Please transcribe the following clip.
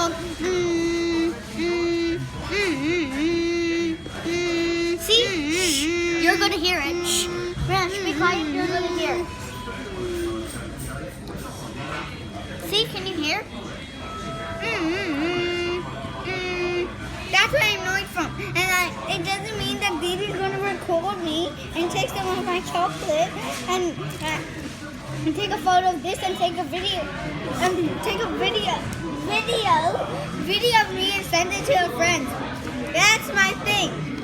called See? Shh. You're gonna hear it. Shh. Rush, be quiet, you're gonna hear it. See, can you hear? That's where I'm annoyed from. And it doesn't mean that Dadi's gonna record me and take some of my chocolate and take a photo of this and take a video of me and send it to her friends. That's my thing.